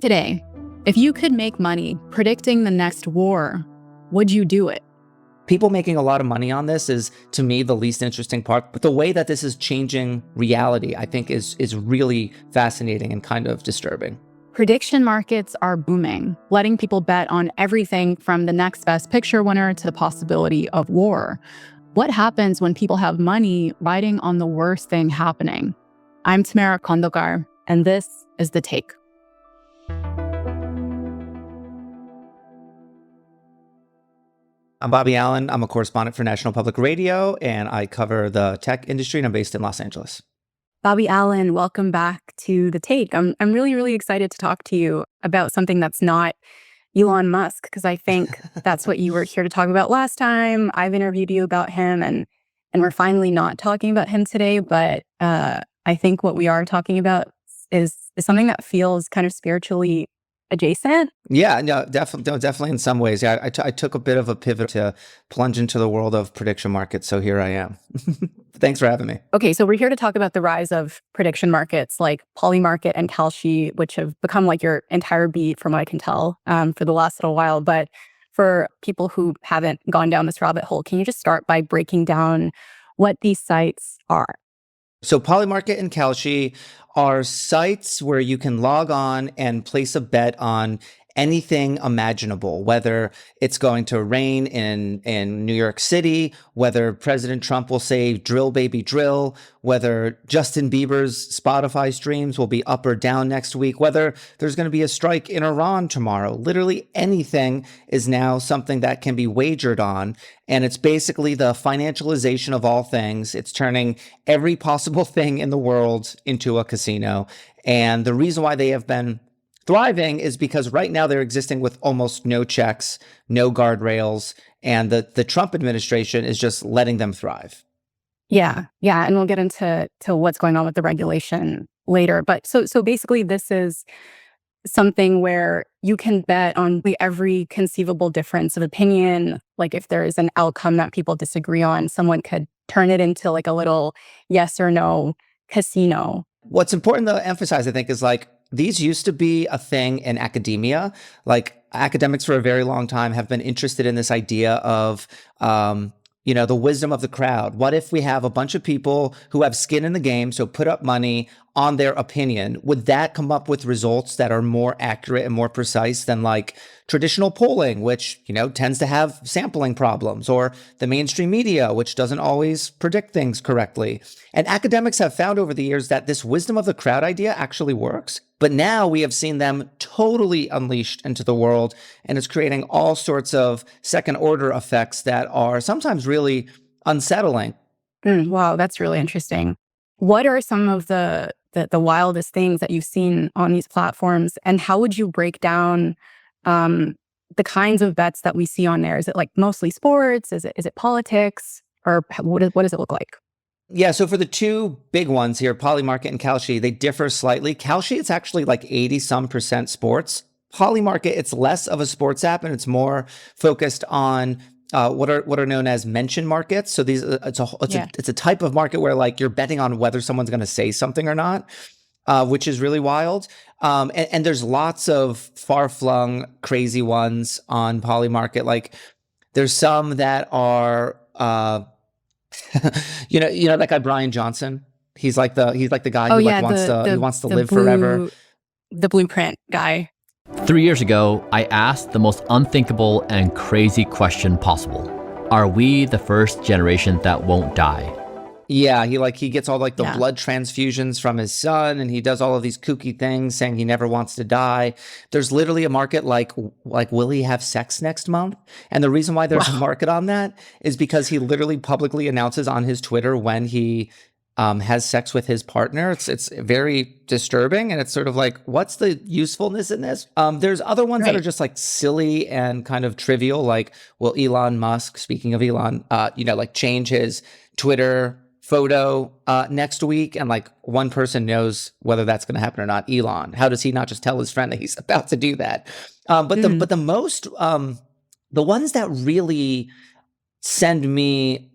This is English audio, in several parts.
Today, if you could make money predicting the next war, would you do it? People making a lot of money on this is, to me, the least interesting part. But the way that this is changing reality, I think, is really fascinating and kind of disturbing. Prediction markets are booming, letting people bet on everything from the next best picture winner to the possibility of war. What happens when people have money riding on the worst thing happening? I'm Tamara Khandaker, and this is The Take. I'm Bobby Allyn. I'm a correspondent for National Public Radio, and I cover the tech industry, and I'm based in Los Angeles. Bobby Allyn, welcome back to The Take. I'm really, really excited to talk to you about something that's not Elon Musk, because I think that's what you were here to talk about last time. I've interviewed you about him, and we're finally not talking about him today. But I think what we are talking about is something that feels kind of spiritually adjacent. Yeah, no, definitely in some ways. Yeah, I took a bit of a pivot to plunge into the world of prediction markets, so here I am. Thanks for having me. Okay, so we're here to talk about the rise of prediction markets like Polymarket and Kalshi, which have become like your entire beat, from what I can tell, for the last little while. But for people who haven't gone down this rabbit hole, can you just start by breaking down what these sites are? So Polymarket and Kalshi are sites where you can log on and place a bet on anything imaginable, whether it's going to rain in New York City, whether President Trump will say drill baby drill, whether Justin Bieber's Spotify streams will be up or down next week, whether there's going to be a strike in Iran tomorrow. Literally anything is now something that can be wagered on. And it's basically the financialization of all things. It's turning every possible thing in the world into a casino. And the reason why they have been thriving is because right now they're existing with almost no checks, no guardrails, and the Trump administration is just letting them thrive. Yeah, and we'll get into what's going on with the regulation later. But so basically, this is something where you can bet on every conceivable difference of opinion. Like if there is an outcome that people disagree on, someone could turn it into like a little yes or no casino. What's important to emphasize, I think, is like these used to be a thing in academia. Like academics for a very long time have been interested in this idea of, the wisdom of the crowd. What if we have a bunch of people who have skin in the game, so put up money on their opinion? Would that come up with results that are more accurate and more precise than like traditional polling, which, tends to have sampling problems, or the mainstream media, which doesn't always predict things correctly? And academics have found over the years that this wisdom of the crowd idea actually works. But now we have seen them totally unleashed into the world, and it's creating all sorts of second order effects that are sometimes really unsettling. Wow, that's really interesting. What are some of the wildest things that you've seen on these platforms, and how would you break down the kinds of bets that we see on there? Is it like mostly sports? Is it politics? Or what does it look like? Yeah, so for the two big ones here, Polymarket and Kalshi, they differ slightly. Kalshi, it's actually like 80-some% sports. Polymarket, it's less of a sports app, and it's more focused on what are known as mention markets. So these it's a type of market where like you're betting on whether someone's going to say something or not, which is really wild. And there's lots of far-flung, crazy ones on Polymarket. Like there's some that are that guy Brian Johnson. He's like the guy who wants to live forever. The blueprint guy. 3 years ago, I asked the most unthinkable and crazy question possible. Are we the first generation that won't die? Yeah, he gets all like the blood transfusions from his son, and he does all of these kooky things saying he never wants to die. There's literally a market like will he have sex next month? And the reason why there's a market on that is because he literally publicly announces on his Twitter when he has sex with his partner. It's very disturbing, and it's sort of like, what's the usefulness in this? There's other ones that are just like silly and kind of trivial, like will Elon Musk, speaking of Elon, like change his Twitter photo next week, and like one person knows whether that's going to happen or not. Elon, how does he not just tell his friend that he's about to do that? But the most the ones that really send me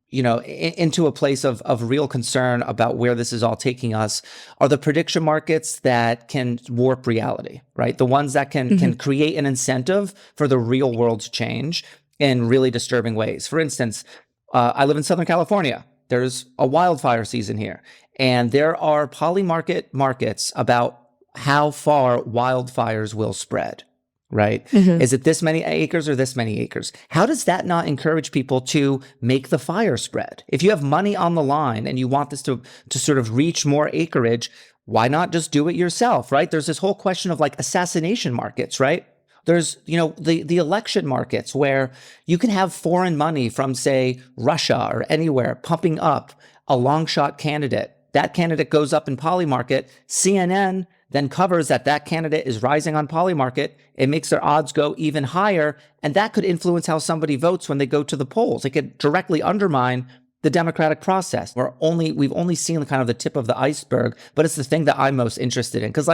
into a place of real concern about where this is all taking us are the prediction markets that can warp reality, right? The ones that can create an incentive for the real world to change in really disturbing ways. For instance, I live in Southern California. There's a wildfire season here, and there are Polymarket markets about how far wildfires will spread. Right? Is it this many acres or this many acres? How does that not encourage people to make the fire spread? If you have money on the line and you want this to sort of reach more acreage, why not just do it yourself, right? There's this whole question of like assassination markets, right? There's, the election markets where you can have foreign money from, say, Russia or anywhere pumping up a long shot candidate. That candidate goes up in Polymarket. CNN then covers that candidate is rising on Polymarket. It makes their odds go even higher. And that could influence how somebody votes when they go to the polls. It could directly undermine the democratic process. We've only seen kind of the tip of the iceberg, but it's the thing that I'm most interested in. Because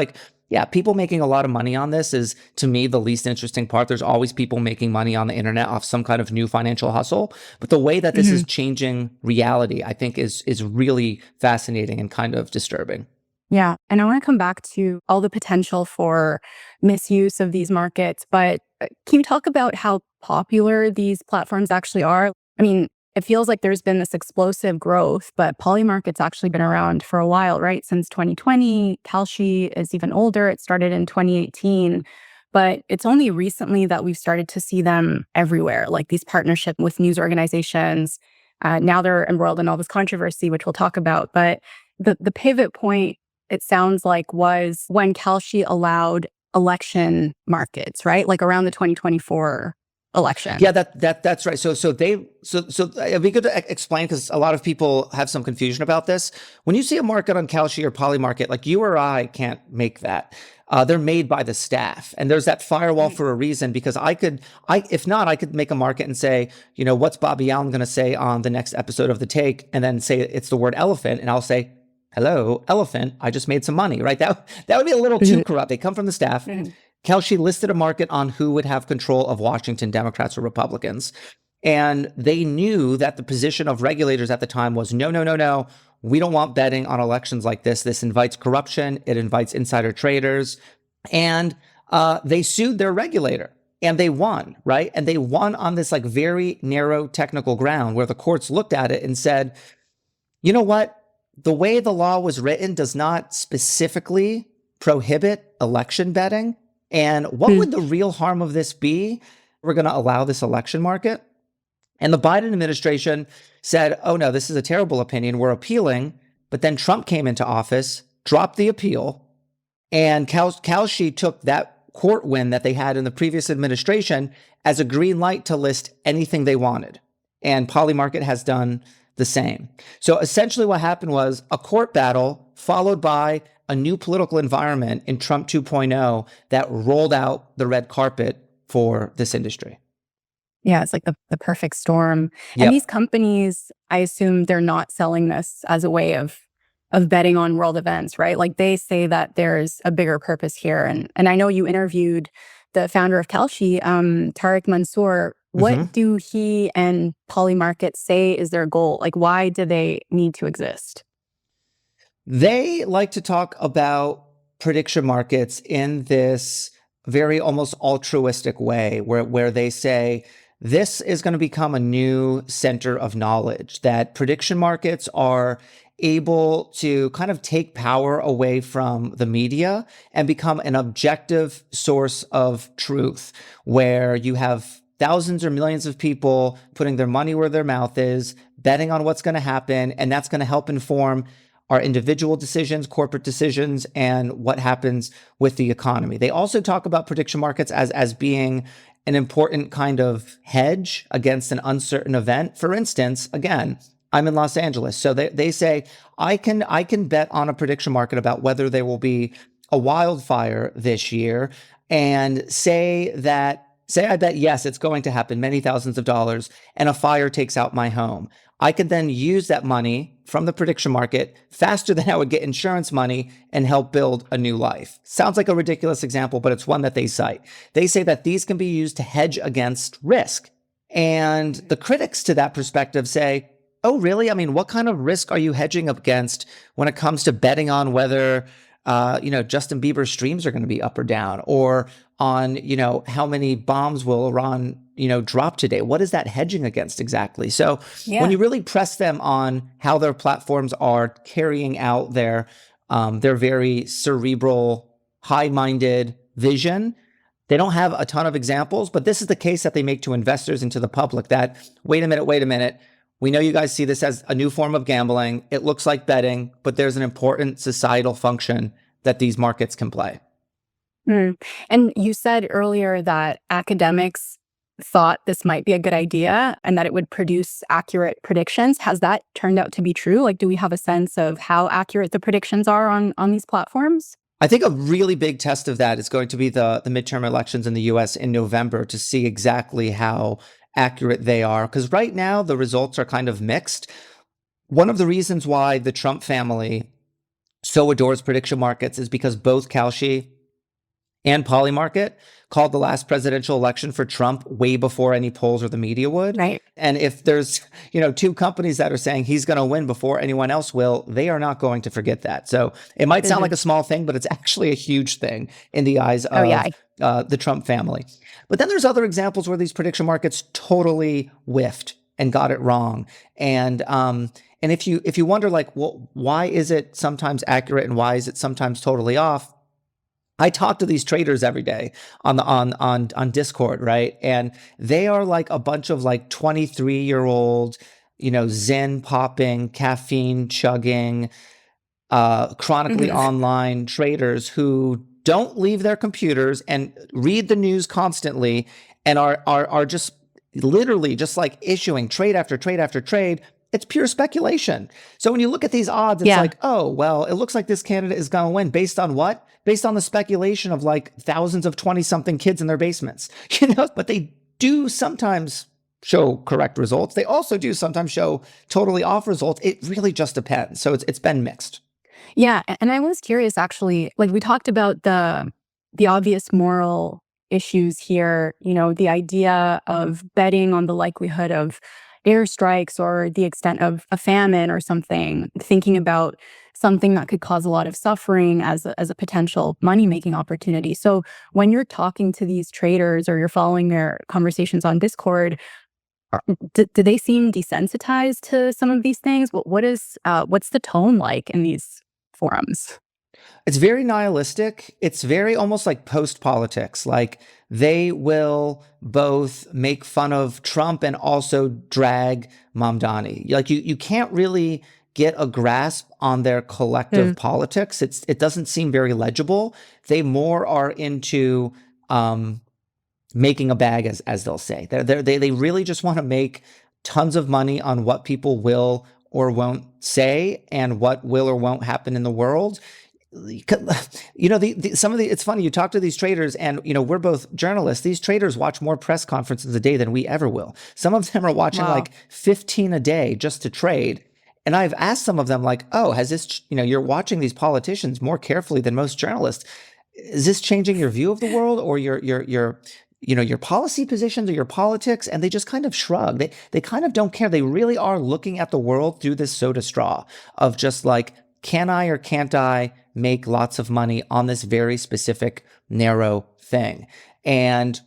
people making a lot of money on this is, to me, the least interesting part. There's always people making money on the internet off some kind of new financial hustle. But the way that this is changing reality, I think is really fascinating and kind of disturbing. Yeah. And I want to come back to all the potential for misuse of these markets. But can you talk about how popular these platforms actually are? I mean, it feels like there's been this explosive growth, but Polymarket's actually been around for a while, right? Since 2020. Kalshi is even older. It started in 2018. But it's only recently that we've started to see them everywhere, like these partnerships with news organizations. Now they're embroiled in all this controversy, which we'll talk about. But the pivot point, it sounds like, was when Kalshi allowed election markets, right? Like around the 2024 election. Yeah, that's right. So it'd be good to explain, because a lot of people have some confusion about this. When you see a market on Kalshi or Polymarket, like you or I can't make that. They're made by the staff, and there's that firewall for a reason, because if not, I could make a market and say, what's Bobby Allyn going to say on the next episode of The Take? And then say it's the word elephant. And I'll say, hello, elephant, I just made some money, right? That would be a little too corrupt. They come from the staff. Kalshi listed a market on who would have control of Washington, Democrats or Republicans. And they knew that the position of regulators at the time was, no. We don't want betting on elections like this. This invites corruption. It invites insider traders. And they sued their regulator. And they won, right? And they won on this like very narrow technical ground where the courts looked at it and said, you know what? The way the law was written does not specifically prohibit election betting. And what would the real harm of this be? We're going to allow this election market. And the Biden administration said, oh no, this is a terrible opinion. We're appealing. But then Trump came into office, dropped the appeal, and Kalshi took that court win that they had in the previous administration as a green light to list anything they wanted. And Polymarket has done the same. So essentially what happened was a court battle followed by a new political environment in Trump 2.0 that rolled out the red carpet for this industry. Yeah, it's like the perfect storm. Yep. And these companies, I assume they're not selling this as a way of betting on world events, right? Like they say that there's a bigger purpose here. And I know you interviewed the founder of Kalshi, Tariq Mansour. What do he and Polymarket say is their goal? Like, why do they need to exist? They like to talk about prediction markets in this very almost altruistic way where they say, this is going to become a new center of knowledge, that prediction markets are able to kind of take power away from the media and become an objective source of truth, where you have thousands or millions of people putting their money where their mouth is, betting on what's going to happen, and that's going to help inform our individual decisions, corporate decisions, and what happens with the economy. They also talk about prediction markets as being an important kind of hedge against an uncertain event. For instance, again, I'm in Los Angeles. So they say, I can bet on a prediction market about whether there will be a wildfire this year, and say I bet, yes, it's going to happen, many thousands of dollars, and a fire takes out my home. I could then use that money from the prediction market faster than I would get insurance money and help build a new life. Sounds like a ridiculous example, but it's one that they cite. They say that these can be used to hedge against risk. And the critics to that perspective say, Oh, really? I mean, what kind of risk are you hedging against when it comes to betting on whether, Justin Bieber's streams are going to be up or down, or on, how many bombs will Iran, drop today? What is that hedging against exactly? So when you really press them on how their platforms are carrying out their very cerebral, high-minded vision, they don't have a ton of examples, but this is the case that they make to investors and to the public that, wait a minute. We know you guys see this as a new form of gambling. It looks like betting, but there's an important societal function that these markets can play. And you said earlier that academics thought this might be a good idea and that it would produce accurate predictions. Has that turned out to be true? Like, do we have a sense of how accurate the predictions are on these platforms? I think a really big test of that is going to be the midterm elections in the US in November to see exactly how accurate they are. Because right now, the results are kind of mixed. One of the reasons why the Trump family so adores prediction markets is because both Kalshi and Polymarket called the last presidential election for Trump way before any polls or the media would. Right. And if there's, two companies that are saying he's going to win before anyone else will, they are not going to forget that. So it might sound like a small thing, but it's actually a huge thing in the eyes of the Trump family. But then there's other examples where these prediction markets totally whiffed and got it wrong. And if you wonder, like, well, why is it sometimes accurate and why is it sometimes totally off? I talk to these traders every day on Discord, right? And they are like a bunch of like 23-year-old, Zen popping, caffeine chugging, chronically online traders who don't leave their computers and read the news constantly and are just literally just like issuing trade after trade after trade. It's pure speculation. So when you look at these odds, it's like, oh, well, it looks like this candidate is going to win. Based on what? Based on the speculation of like thousands of 20-something kids in their basements, but they do sometimes show correct results. They also do sometimes show totally off results. It really just depends. So it's been mixed. Yeah. And I was curious, actually, like we talked about the obvious moral issues here, the idea of betting on the likelihood of airstrikes or the extent of a famine or something, thinking about something that could cause a lot of suffering as a potential money-making opportunity. So when you're talking to these traders or you're following their conversations on Discord, do they seem desensitized to some of these things? What's the tone like in these forums? It's very nihilistic. It's very almost like post-politics. Like they will both make fun of Trump and also drag Mamdani. Like you can't really get a grasp on their collective politics. It doesn't seem very legible. They more are into making a bag, as they'll say. They really just want to make tons of money on what people will or won't say and what will or won't happen in the world. It's funny, you talk to these traders and, we're both journalists. These traders watch more press conferences a day than we ever will. Some of them are watching like 15 a day just to trade. And I've asked some of them like, oh, has this, you're watching these politicians more carefully than most journalists. Is this changing your view of the world or your policy positions or your politics? And they just kind of shrug. They kind of don't care. They really are looking at the world through this soda straw of just like, can I or can't I make lots of money on this very specific, narrow thing? And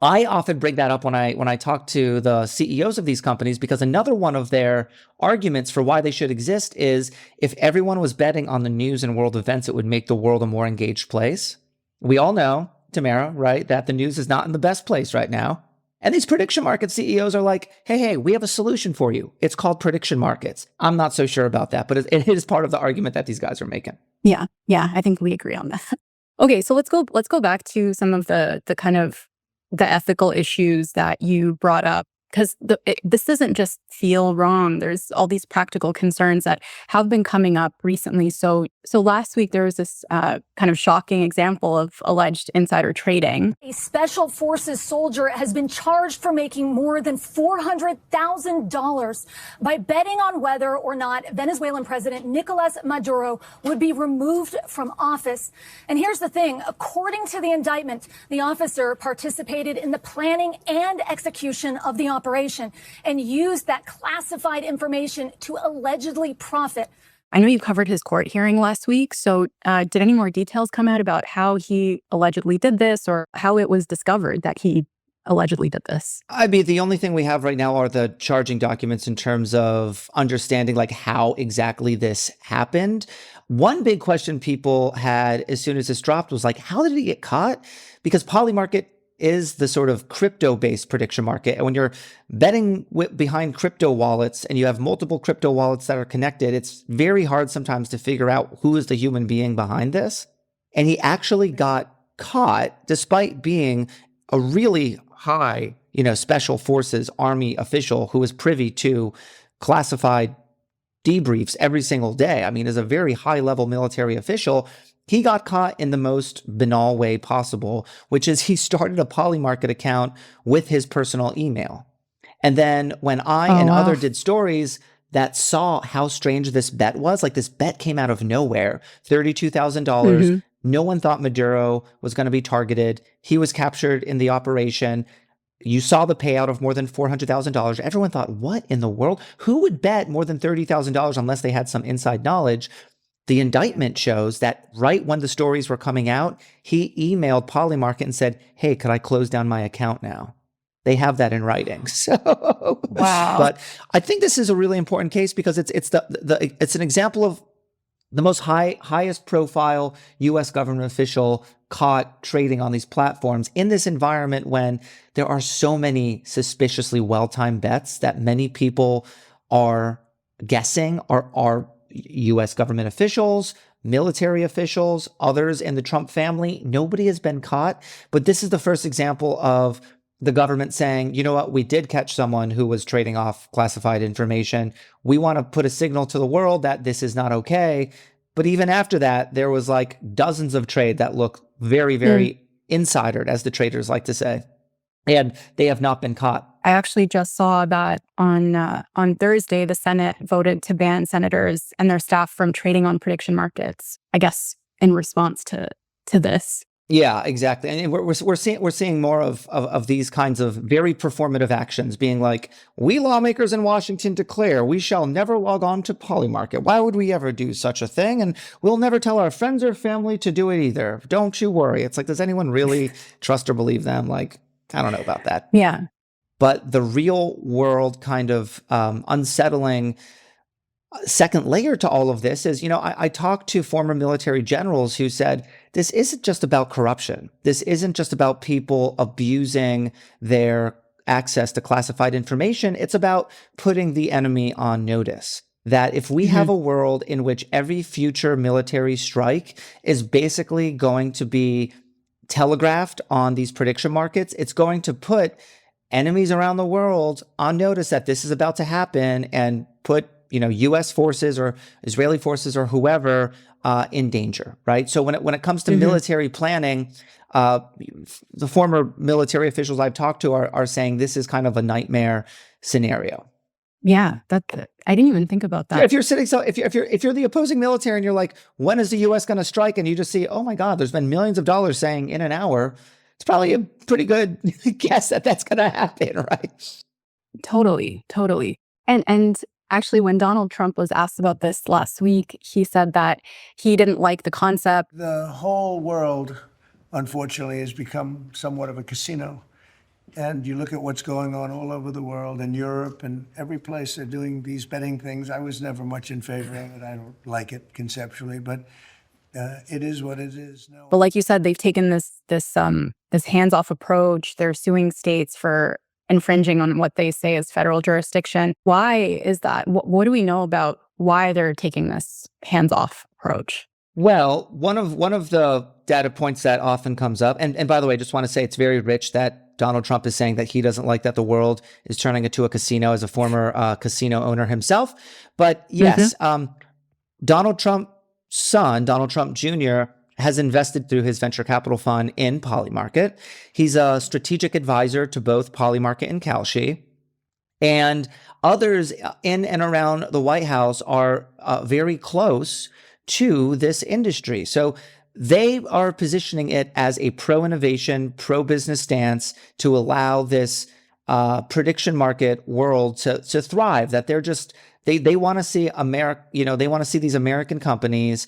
I often bring that up when I talk to the CEOs of these companies, because another one of their arguments for why they should exist is if everyone was betting on the news and world events, it would make the world a more engaged place. We all know, Tamara, right, that the news is not in the best place right now. And these prediction market CEOs are like, hey, we have a solution for you. It's called prediction markets. I'm not so sure about that, but it is part of the argument that these guys are making. Yeah, I think we agree on that. Okay, so let's go back to some of the kind of the ethical issues that you brought up, because this doesn't just feel wrong. There's all these practical concerns that have been coming up recently. So last week there was this kind of shocking example of alleged insider trading. A special forces soldier has been charged for making more than $400,000 by betting on whether or not Venezuelan President Nicolas Maduro would be removed from office. And here's the thing. According to the indictment, the officer participated in the planning and execution of the operation. operation and used that classified information to allegedly profit. I know you covered his court hearing last week, so did any more details come out about how he allegedly did this or how it was discovered that he allegedly did this? I mean, the only thing we have right now are the charging documents in terms of understanding like how exactly this happened. One big question people had as soon as this dropped was like, how did he get caught? Because Polymarket is the sort of crypto-based prediction market. And when you're betting behind crypto wallets and you have multiple crypto wallets that are connected, it's very hard sometimes to figure out who is the human being behind this. And he actually got caught despite being a really high, special forces army official who was privy to classified debriefs every single day. I mean, as a very high level military official, he got caught in the most banal way possible, which is he started a Polymarket account with his personal email. And then when other did stories that saw how strange this bet was, like this bet came out of nowhere, $32,000. No one thought Maduro was going to be targeted. He was captured in the operation. You saw the payout of more than $400,000. Everyone thought, what in the world? Who would bet more than $30,000 unless they had some inside knowledge? The indictment shows that right when the stories were coming out, he emailed Polymarket and said, hey, could I close down my account now? They have that in writing. So, wow. But I think this is a really important case because it's an example of the most highest profile U.S. government official caught trading on these platforms in this environment when there are so many suspiciously well-timed bets that many people are guessing are U.S. government officials, military officials, others in the Trump family. Nobody has been caught. But this is the first example of the government saying, you know what, we did catch someone who was trading off classified information. We want to put a signal to the world that this is not okay. But even after that, there was like dozens of trade that look very, very insidered, as the traders like to say. And they have not been caught. I actually just saw that on Thursday, the Senate voted to ban senators and their staff from trading on prediction markets, I guess, in response to this. Yeah, exactly. And we're seeing more of these kinds of very performative actions being like, we lawmakers in Washington declare we shall never log on to Polymarket. Why would we ever do such a thing? And we'll never tell our friends or family to do it either. Don't you worry. It's like, does anyone really trust or believe them? Like, I don't know about that. Yeah. But the real world kind of unsettling second layer to all of this is, I talked to former military generals who said, this isn't just about corruption. This isn't just about people abusing their access to classified information. It's about putting the enemy on notice. That if we have a world in which every future military strike is basically going to be telegraphed on these prediction markets, it's going to put enemies around the world on notice that this is about to happen and put U.S. forces or Israeli forces or whoever in danger, right? So when it comes to military planning, the former military officials I've talked to are saying this is kind of a nightmare scenario. Yeah, I didn't even think about that. Yeah, if you're the opposing military and you're like, when is the U.S. going to strike? And you just see, oh my God, there's been millions of dollars saying in an hour. It's probably a pretty good guess that that's going to happen, right? Totally. And actually, when Donald Trump was asked about this last week, he said that he didn't like the concept. The whole world, unfortunately, has become somewhat of a casino. And you look at what's going on all over the world, in Europe and every place they're doing these betting things. I was never much in favor of it. I don't like it conceptually, but it is what it is. No. But like you said, they've taken this hands-off approach. They're suing states for infringing on what they say is federal jurisdiction. Why is that? What do we know about why they're taking this hands-off approach? Well, one of the data points that often comes up, and by the way, I just want to say it's very rich that Donald Trump is saying that he doesn't like that the world is turning into a casino as a former casino owner himself. But yes, Donald Trump's son, Donald Trump Jr., has invested through his venture capital fund in Polymarket. He's a strategic advisor to both Polymarket and Kalshi. And others in and around the White House are very close to this industry. So they are positioning it as a pro-innovation, pro-business stance to allow this prediction market world to thrive, that they're just, they want to see America, they want to see these American companies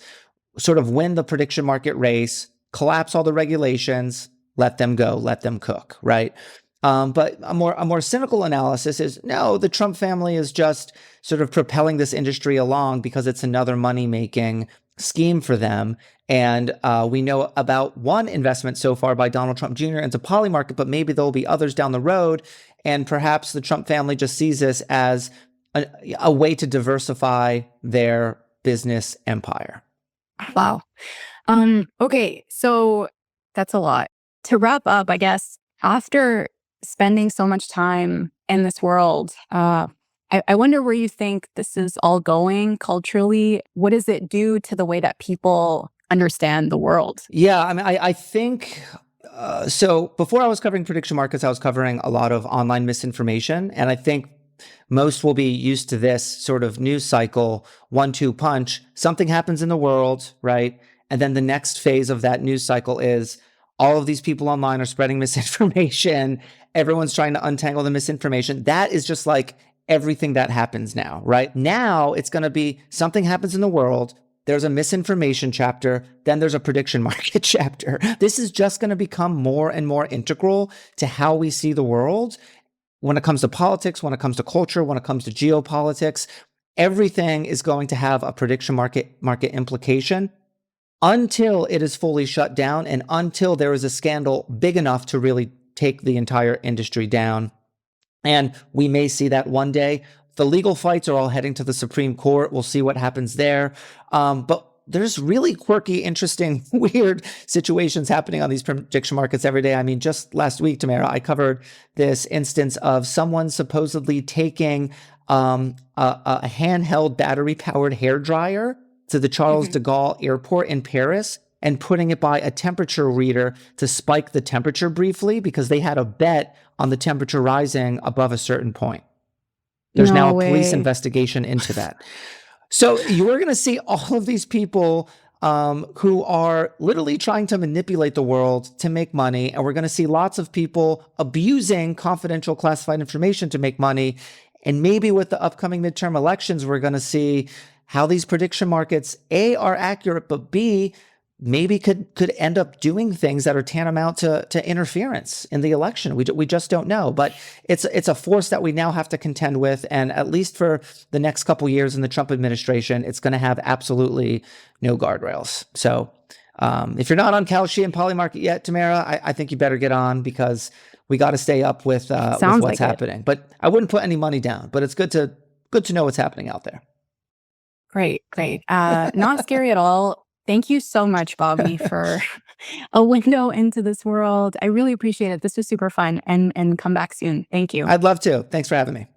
sort of win the prediction market race, collapse all the regulations, let them go, let them cook, right? But a more cynical analysis is, no, the Trump family is just sort of propelling this industry along because it's another money-making scheme for them. And we know about one investment so far by Donald Trump Jr. into Polymarket, but maybe there'll be others down the road. And perhaps the Trump family just sees this as a way to diversify their business empire. Wow. Okay, so that's a lot. To wrap up, I guess, after spending so much time in this world, I wonder where you think this is all going culturally. What does it do to the way that people understand the world? Yeah, I mean, I think, so before I was covering prediction markets, I was covering a lot of online misinformation. And I think most will be used to this sort of news cycle, 1-2 punch. Something happens in the world, right? And then the next phase of that news cycle is all of these people online are spreading misinformation. Everyone's trying to untangle the misinformation. That is just like everything that happens now, right? Now it's going to be something happens in the world. There's a misinformation chapter. Then there's a prediction market chapter. This is just going to become more and more integral to how we see the world when it comes to politics, when it comes to culture, when it comes to geopolitics. Everything is going to have a prediction market implication until it is fully shut down and until there is a scandal big enough to really take the entire industry down. And we may see that one day. The legal fights are all heading to the Supreme Court. We'll see what happens there. But there's really quirky, interesting, weird situations happening on these prediction markets every day. I mean, just last week, Tamara, I covered this instance of someone supposedly taking a handheld battery-powered hairdryer to the Charles de Gaulle airport in Paris and putting it by a temperature reader to spike the temperature briefly because they had a bet on the temperature rising above a certain point. There's now a police investigation into that. So you're going to see all of these people who are literally trying to manipulate the world to make money. And we're going to see lots of people abusing confidential classified information to make money. And maybe with the upcoming midterm elections, we're going to see how these prediction markets, A, are accurate, but B, maybe could end up doing things that are tantamount to interference in the election. We just don't know. But it's a force that we now have to contend with. And at least for the next couple years in the Trump administration, it's going to have absolutely no guardrails. So if you're not on Kalshi and Polymarket yet, Tamara, I think you better get on because we got to stay up with what's happening. But I wouldn't put any money down. But it's good to know what's happening out there. Great. Not scary at all. Thank you so much, Bobby, for a window into this world. I really appreciate it. This was super fun, and come back soon. Thank you. I'd love to. Thanks for having me.